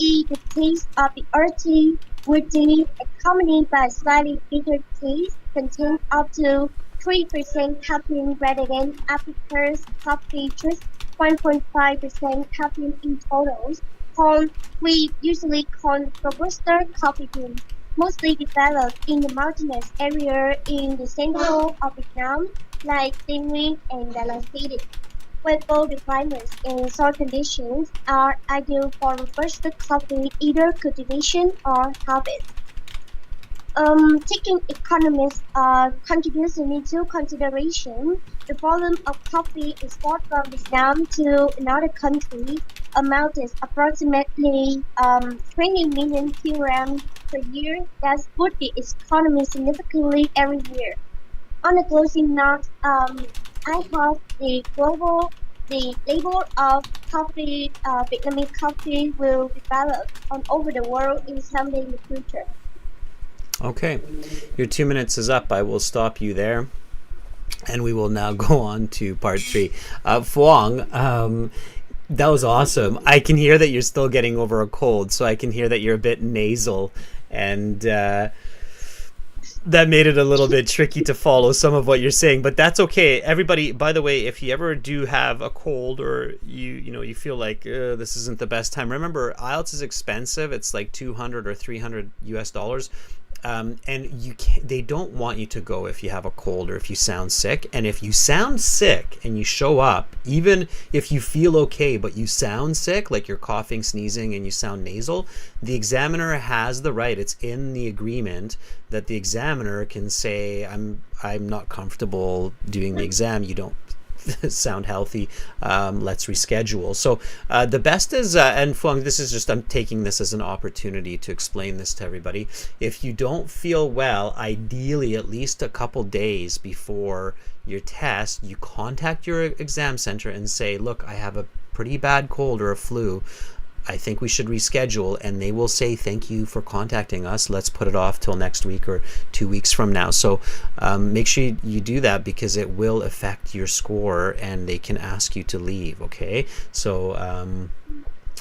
is the taste of the earthy, woody, accompanied by a slightly bitter taste, contains up to 3% caffeine rather than Africa's coffee, just 1.5% caffeine in total. We usually call Robusta coffee beans, mostly developed in the mountainous area in the central of Vietnam, like Tây Nguyên and Đà Lạt City, where both the climates and soil conditions are ideal for Robusta coffee, either cultivation or harvest. Taking economists' contribution into consideration, the volume of coffee exported from Vietnam to another country amounts approximately 20 million kilograms per year. That would be economy significantly every year. On a closing note, I hope the label of coffee, Vietnamese coffee, will develop all over the world in someday in the future. Okay, your 2 minutes is up. I will stop you there. And we will now go on to part 3. Fuang, that was awesome. I can hear that you're still getting over a cold, so I can hear that you're a bit nasal. And that made it a little bit tricky to follow some of what you're saying, but that's okay. Everybody, by the way, if you ever do have a cold or you feel like this isn't the best time, remember IELTS is expensive. It's like $200 or $300 US. And they don't want you to go if you have a cold or if you sound sick. And if you sound sick and you show up, even if you feel okay but you sound sick, like you're coughing, sneezing, and you sound nasal, the examiner has the right, it's in the agreement, that the examiner can say, I'm not comfortable doing the exam. You don't sound healthy. Let's reschedule. So the best is, and Fuang, this is just, I'm taking this as an opportunity to explain this to everybody. If you don't feel well, ideally at least a couple days before your test, you contact your exam center and say, look, I have a pretty bad cold or a flu. I think we should reschedule, and they will say, thank you for contacting us. Let's put it off till next week or 2 weeks from now. So make sure you do that, because it will affect your score and they can ask you to leave. Okay, so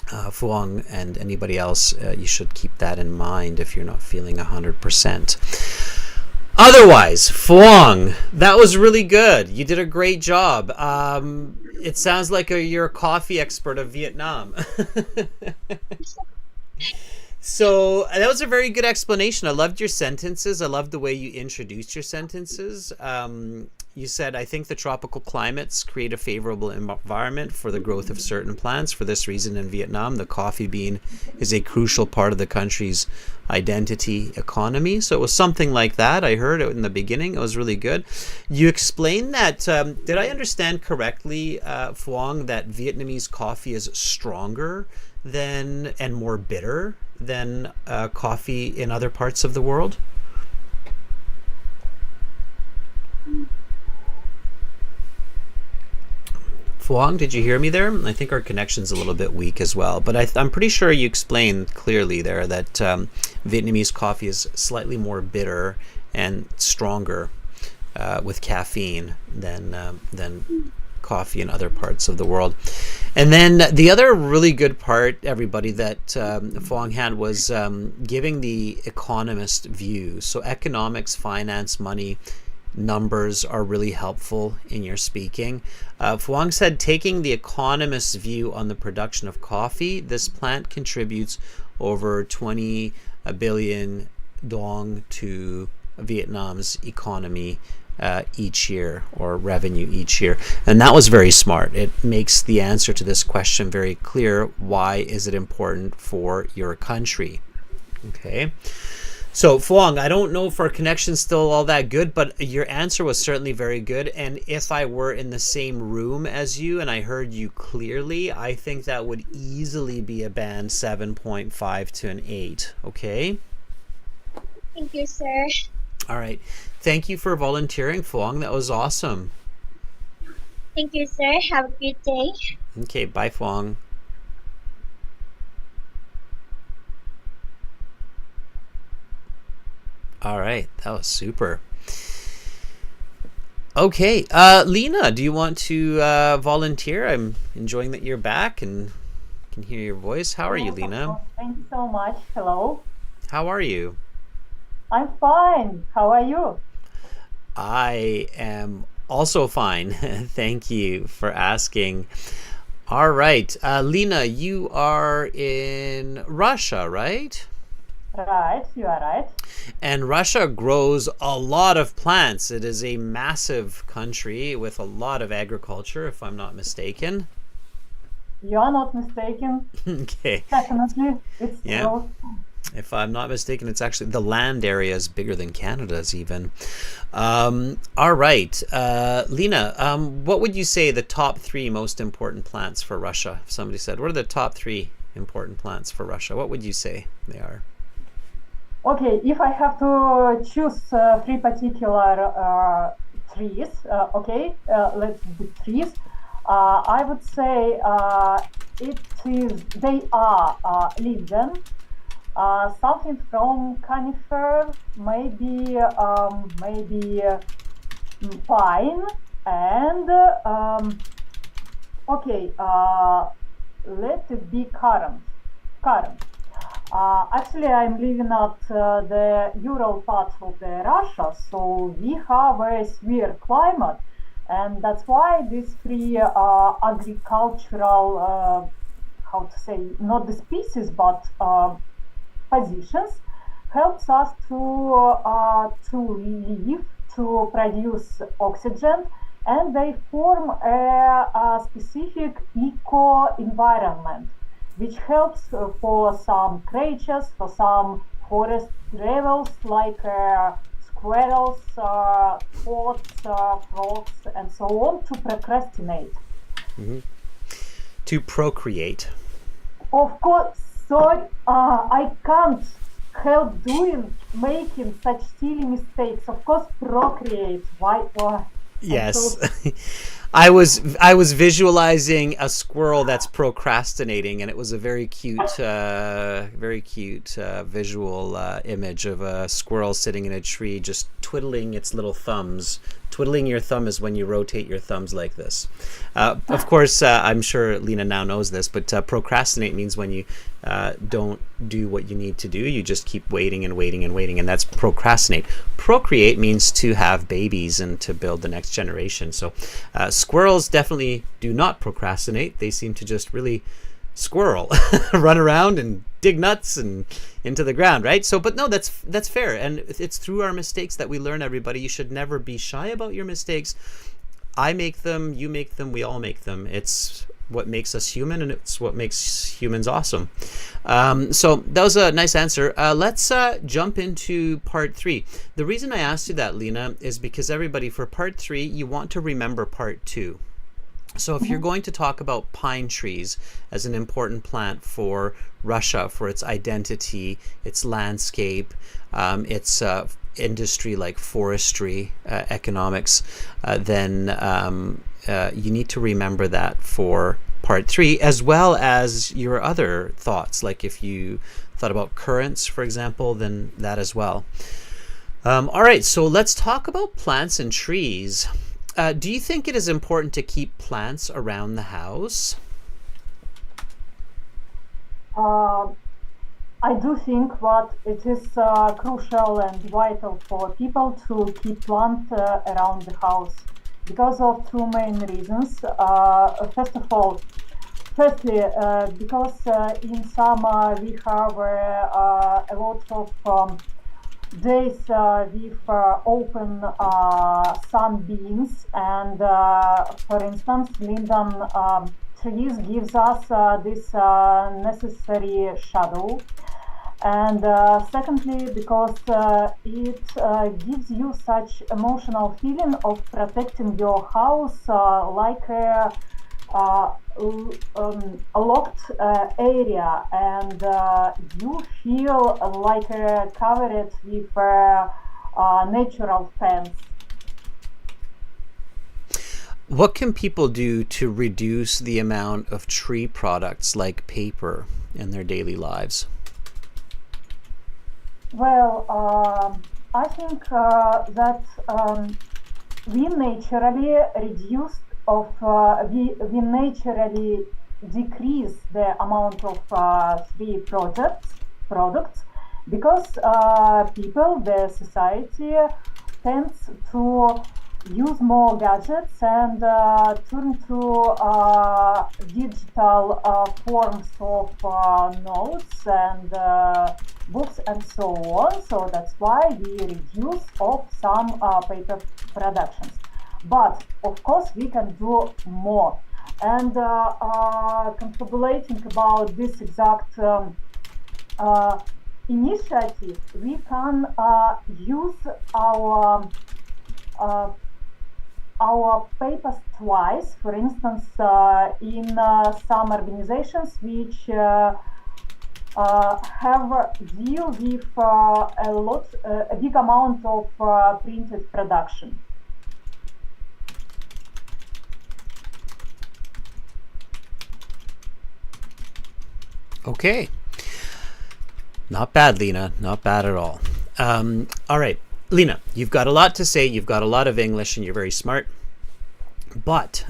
Fuang and anybody else, you should keep that in mind if you're not feeling 100%. Otherwise, Fuang, that was really good. You did a great job. It sounds like you're a coffee expert of Vietnam. So that was a very good explanation. I loved your sentences. I loved the way you introduced your sentences. You said, I think the tropical climates create a favorable environment for the growth of certain plants. For this reason, in Vietnam, the coffee bean is a crucial part of the country's identity economy. So it was something like that. I heard it in the beginning. It was really good. You explained that, did I understand correctly, Phuong, that Vietnamese coffee is stronger than and more bitter than coffee in other parts of the world? Phuong, did you hear me there? I think our connection's a little bit weak as well, but I'm pretty sure you explained clearly there that Vietnamese coffee is slightly more bitter and stronger with caffeine than coffee in other parts of the world. And then the other really good part, everybody, that Phuong had was giving the economist view. So economics, finance, money, numbers are really helpful in your speaking. Phuong said, taking the economist's view on the production of coffee, this plant contributes over 20 billion dong to Vietnam's economy each year, or revenue each year. And that was very smart. It makes the answer to this question very clear. Why is it important for your country? Okay. So Phuong, I don't know if our connection's still all that good, but your answer was certainly very good. And if I were in the same room as you and I heard you clearly, I think that would easily be a band 7.5 to an 8. Okay? Thank you, sir. All right. Thank you for volunteering, Phuong. That was awesome. Thank you, sir. Have a good day. Okay, bye, Phuong. All right, that was super. Okay, Lena, do you want to volunteer? I'm enjoying that you're back and can hear your voice. How are you, Lena? Thank you so much. Hello. How are you? I'm fine. How are you? I am also fine. Thank you for asking. All right, Lena, you are in Russia, right? Right, you are right. And Russia grows a lot of plants. It is a massive country with a lot of agriculture, if I'm not mistaken. You are not mistaken. Okay. Definitely. It's true. If I'm not mistaken, it's actually, the land area is bigger than Canada's even. All right. Lena, what would you say the top 3 most important plants for Russia? If somebody said, what are the top 3 important plants for Russia? What would you say they are? Okay, if I have to choose 3 particular trees, let's do trees. I would say they are linden, something from conifer, maybe pine, and let it be currant. Actually, I'm living at the Ural part of the Russia, so we have a severe climate, and that's why these 3 agricultural, not the species, but positions, helps us to live, to produce oxygen, and they form a specific eco-environment, which helps for some creatures, for some forest travels like squirrels, pots, frogs, and so on to procrastinate. To procreate. Of course, sorry, I can't help making such silly mistakes. Of course, procreate. Why? Yes. I was visualizing a squirrel that's procrastinating, and it was a very cute visual image of a squirrel sitting in a tree just twiddling its little thumbs. Twiddling your thumb is when you rotate your thumbs like this. Of course, I'm sure Lena now knows this, but procrastinate means when you don't do what you need to do. You just keep waiting and waiting and waiting, and that's procrastinate. Procreate means to have babies and to build the next generation. So squirrels definitely do not procrastinate. They seem to just really squirrel, run around and dig nuts and into the ground, right? So, but no, that's fair, and it's through our mistakes that we learn. Everybody, you should never be shy about your mistakes. I make them, you make them, we all make them. It's what makes us human, and it's what makes humans awesome. So that was a nice answer. Let's jump into part 3. The reason I asked you that, Lena, is because everybody, for part 3, you want to remember part 2. So if you're going to talk about pine trees as an important plant for Russia, for its identity, its landscape, its industry like forestry, economics, then you need to remember that for part 3, as well as your other thoughts. Like if you thought about currents, for example, then that as well. All right, so let's talk about plants and trees. Do you think it is important to keep plants around the house? I do think that it is crucial and vital for people to keep plants around the house because of 2 main reasons. Firstly, because in summer we have a lot of days with open sunbeams, and for instance, linden trees gives us this necessary shadow. And secondly, because it gives you such emotional feeling of protecting your house like a locked area, and you feel like covered with natural fence. What can people do to reduce the amount of tree products like paper in their daily lives? Well, I think that we naturally we naturally decrease the amount of tree products because people, the society, tends to use more gadgets and turn to digital forms of notes and books and so on. So that's why we reduce of some paper productions. But of course we can do more. And confabulating about this exact initiative, we can use our papers twice. For instance, in some organizations which have deal with a big amount of printed production. Okay. Not bad, Lena. Not bad at all. All right. Lena, you've got a lot to say. You've got a lot of English and you're very smart. But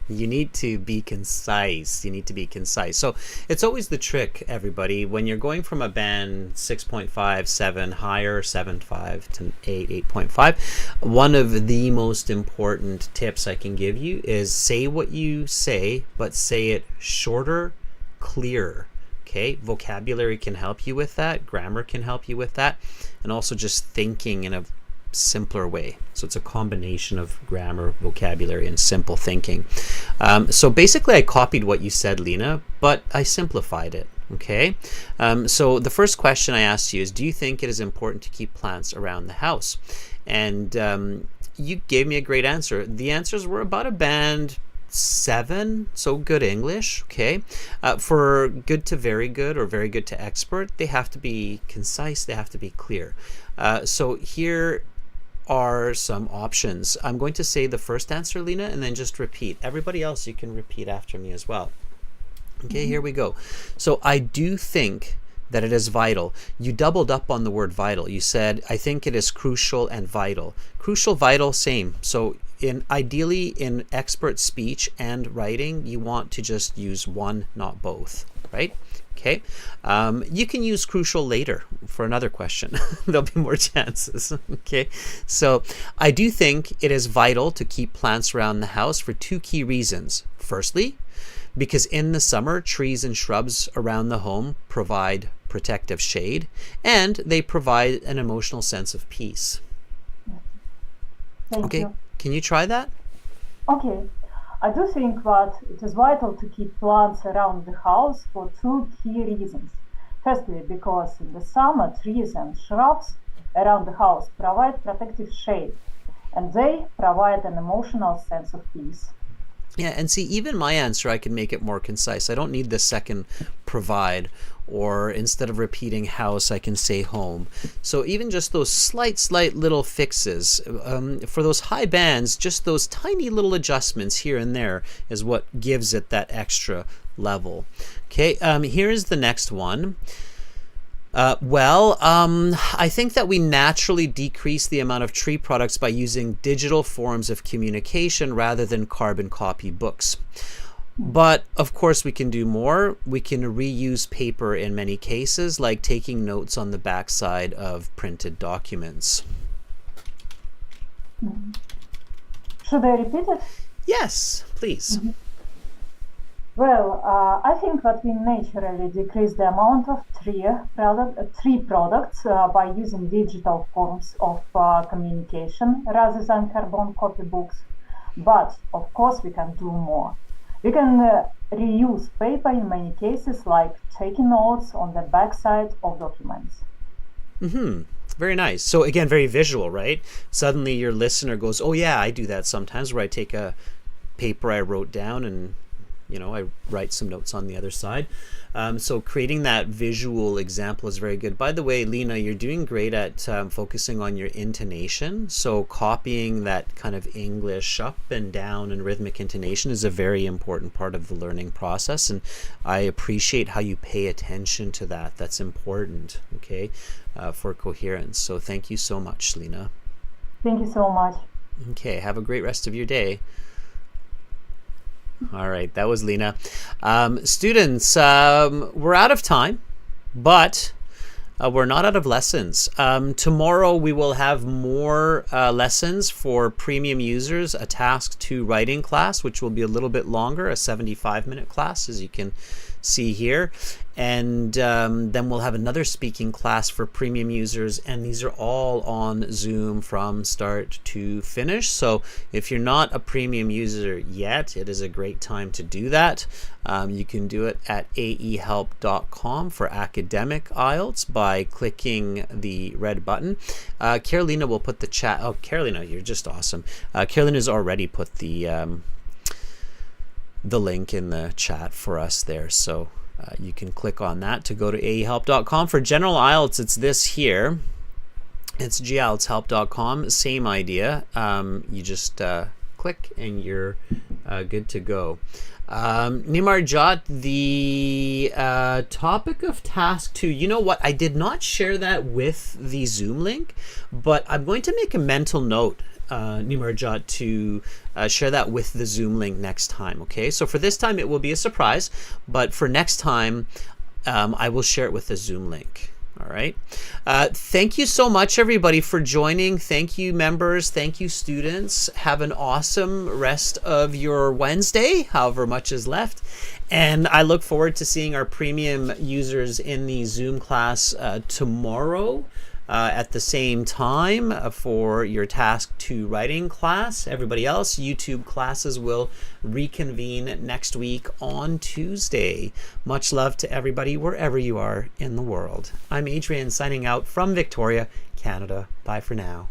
you need to be concise. You need to be concise. So it's always the trick, everybody, when you're going from a band 6.5, 7, higher, 7.5 to 8, 8.5. One of the most important tips I can give you is say what you say, but say it shorter, clearer. Okay, vocabulary can help you with that. Grammar can help you with that. And also just thinking in a simpler way. So it's a combination of grammar, vocabulary, and simple thinking. So basically I copied what you said, Lena, but I simplified it. Okay, so the first question I asked you is, do you think it is important to keep plants around the house? And you gave me a great answer. The answers were about a band 7, so good English. Okay, for good to very good or very good to expert, they have to be concise, they have to be clear. So here are some options. I'm going to say the first answer, Lena, and then just repeat. Everybody else, you can repeat after me as well. Okay, here we go. So I do think that it is vital. You doubled up on the word vital. You said, I think it is crucial and vital. Crucial, vital, same. So ideally in expert speech and writing, you want to just use one, not both, right? Okay. You can use crucial later for another question. There'll be more chances. Okay. So I do think it is vital to keep plants around the house for 2 key reasons. Firstly, because in the summer, trees and shrubs around the home provide protective shade, and they provide an emotional sense of peace. Thank you. Can you try that? Okay. I do think that it is vital to keep plants around the house for 2 key reasons. Firstly, because in the summer, trees and shrubs around the house provide protective shade, and they provide an emotional sense of peace. Yeah, and see, even my answer, I can make it more concise. I don't need the second provide, or instead of repeating house, I can say home. So even just those slight little fixes, for those high bands, just those tiny little adjustments here and there is what gives it that extra level. Okay, here is the next one. I think that we naturally decrease the amount of tree products by using digital forms of communication rather than carbon copy books. But of course we can do more. We can reuse paper in many cases, like taking notes on the backside of printed documents. Should I repeat it? Yes, please. Well, I think that we naturally decrease the amount of tree products by using digital forms of communication rather than carbon copy books. But of course we can do more. We can reuse paper in many cases, like taking notes on the backside of documents. Very nice. So again, very visual, right? Suddenly your listener goes, oh yeah, I do that sometimes, where I take a paper I wrote down and I write some notes on the other side. So creating that visual example is very good. By the way, Lena, you're doing great at focusing on your intonation. So copying that kind of English up and down and rhythmic intonation is a very important part of the learning process. And I appreciate how you pay attention to that. That's important, okay, for coherence. So thank you so much, Lena. Thank you so much. Okay, have a great rest of your day. All right, that was Lena. Students, we're out of time, but we're not out of lessons. Tomorrow we will have more lessons for premium users, a task 2 writing class, which will be a little bit longer, a 75-minute class, as you can see here. And then we'll have another speaking class for premium users, and these are all on Zoom from start to finish. So if you're not a premium user yet, it is a great time to do that. You can do it at aehelp.com for academic IELTS by clicking the red button. Carolina will put the chat. Oh, Carolina, you're just awesome. Carolina's already put the link in the chat for us there. So you can click on that to go to aehelp.com. For general IELTS, it's this here. It's gieltshelp.com. Same idea. You just click and you're good to go. Nimarjot, the topic of task 2, you know what? I did not share that with the Zoom link, but I'm going to make a mental note, Nimarjot, to share that with the Zoom link next time. Okay, so for this time it will be a surprise, but for next time I will share it with the Zoom link. All right. Thank you so much, everybody, for joining. Thank you, members. Thank you, students. Have an awesome rest of your Wednesday, however much is left. And I look forward to seeing our premium users in the Zoom class tomorrow. at the same time for your Task 2 writing class. Everybody else, YouTube classes will reconvene next week on Tuesday. Much love to everybody wherever you are in the world. I'm Adrian signing out from Victoria, Canada. Bye for now.